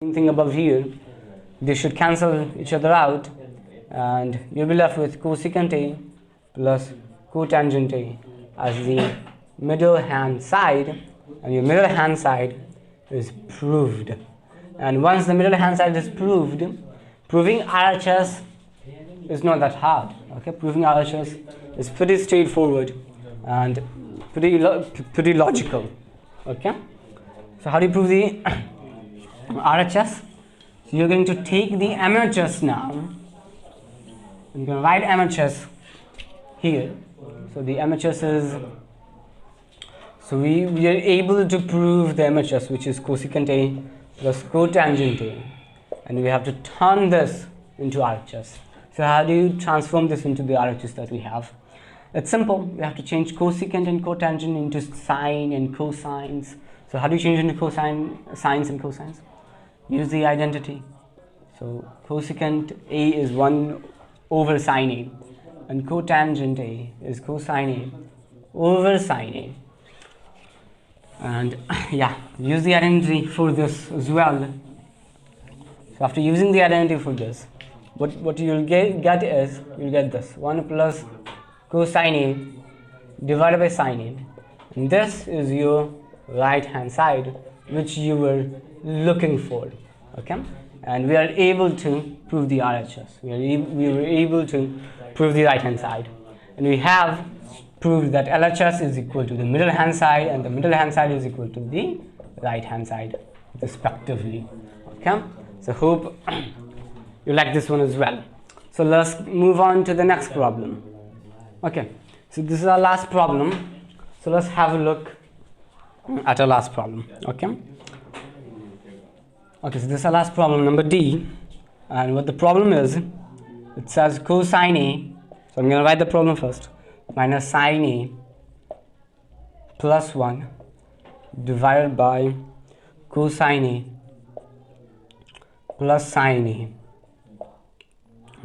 Same thing above here. They should cancel each other out, and you'll be left with cosecant A plus cotangent A as the middle hand side, and your middle hand side is proved. And once the middle hand side is proved, proving RHS is not that hard. Okay, proving RHS is pretty straightforward and pretty logical. Okay, so how do you prove the RHS? So you're going to take the MHS now. I'm going to write MHS here. So the MHS is, so we are able to prove the MHS, which is cosecant A plus cotangent A, and we have to turn this into RHS. So how do you transform this into the RHS that we have? It's simple. We have to change cosecant and cotangent into sine and cosines. So how do you change into sines and cosines? Use the identity. So cosecant A is 1 over sine A, and cotangent A is cosine A over sine A. And yeah, use the identity for this as well. So after using the identity for this, what you'll get is, you'll get this 1 plus cosine A divided by sine A, and this is your right hand side, which you were looking for. Okay, and we are able to prove the RHS. We were able to prove the right hand side, and we have proved that LHS is equal to the middle hand side, and the middle hand side is equal to the right hand side respectively. Okay, so hope you like this one as well. So let's move on to the next problem. Okay, so this is our last problem. So let's have a look at our last problem. Okay, so this is our last problem, number D, and what the problem is, it says cosine A, so I'm going to write the problem first, minus sine A plus 1 divided by cosine A plus sine A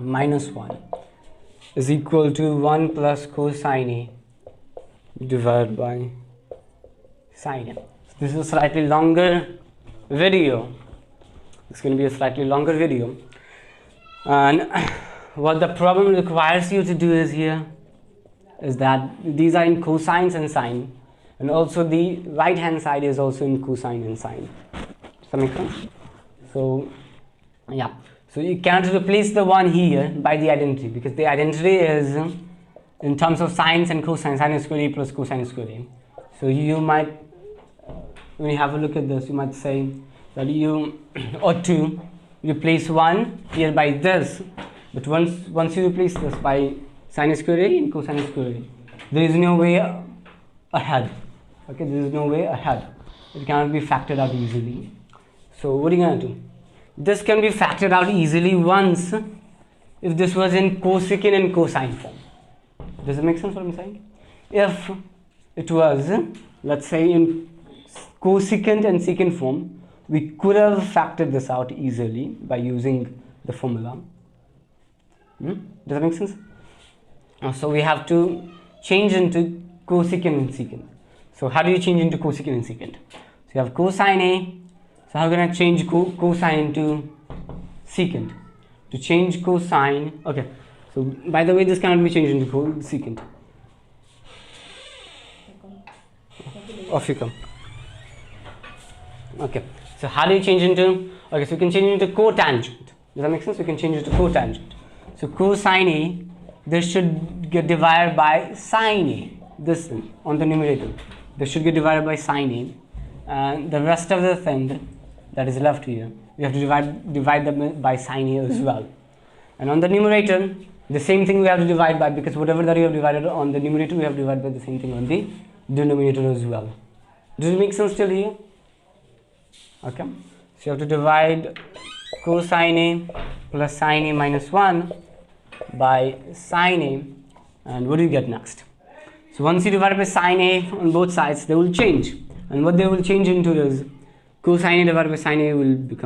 minus 1 is equal to 1 plus cosine A divided by sine A. So this is a slightly longer video. It's going to be a slightly longer video, and what the problem requires you to do is that these are in cosines and sine, and also the right hand side is also in cosine and sine. Does that make sense? So yeah, so you cannot replace the one here by the identity, because the identity is in terms of sines and cosines, sine square A plus cosine square A. So you might, when you have a look at this, you might say that you ought to replace one here by this, but once you replace this by sine square A and cosine square A, there is no way ahead. Okay, there is no way ahead. It cannot be factored out easily. So what are you going to do? This can be factored out easily once if this was in cosecant and cosine form. Does it make sense what I'm saying? If it was, let's say, in cosecant and secant form, we could have factored this out easily by using the formula. Does that make sense? So we have to change into cosecant and secant. So how do you change into cosecant and secant? So you have cosine A. So how can I change cosine into secant? To change cosine, okay. So by the way, this cannot be changed into secant. Off you come. Okay. So how do you change into, okay, so we can change into cotangent. Does that make sense? We can change it to cotangent. So cosine A, this should get divided by sine A, this thing on the numerator. This should get divided by sine A, and the rest of the thing that is left here, we have to divide them by sine A as well. And on the numerator, the same thing we have to divide by, because whatever that you have divided on the numerator, we have to divide by the same thing on the denominator as well. Does it make sense till here? Okay, so you have to divide cosine A plus sine A minus 1 by sine A, and what do you get next? So once you divide by sine A on both sides, they will change, and what they will change into is cosine A divided by sine A will become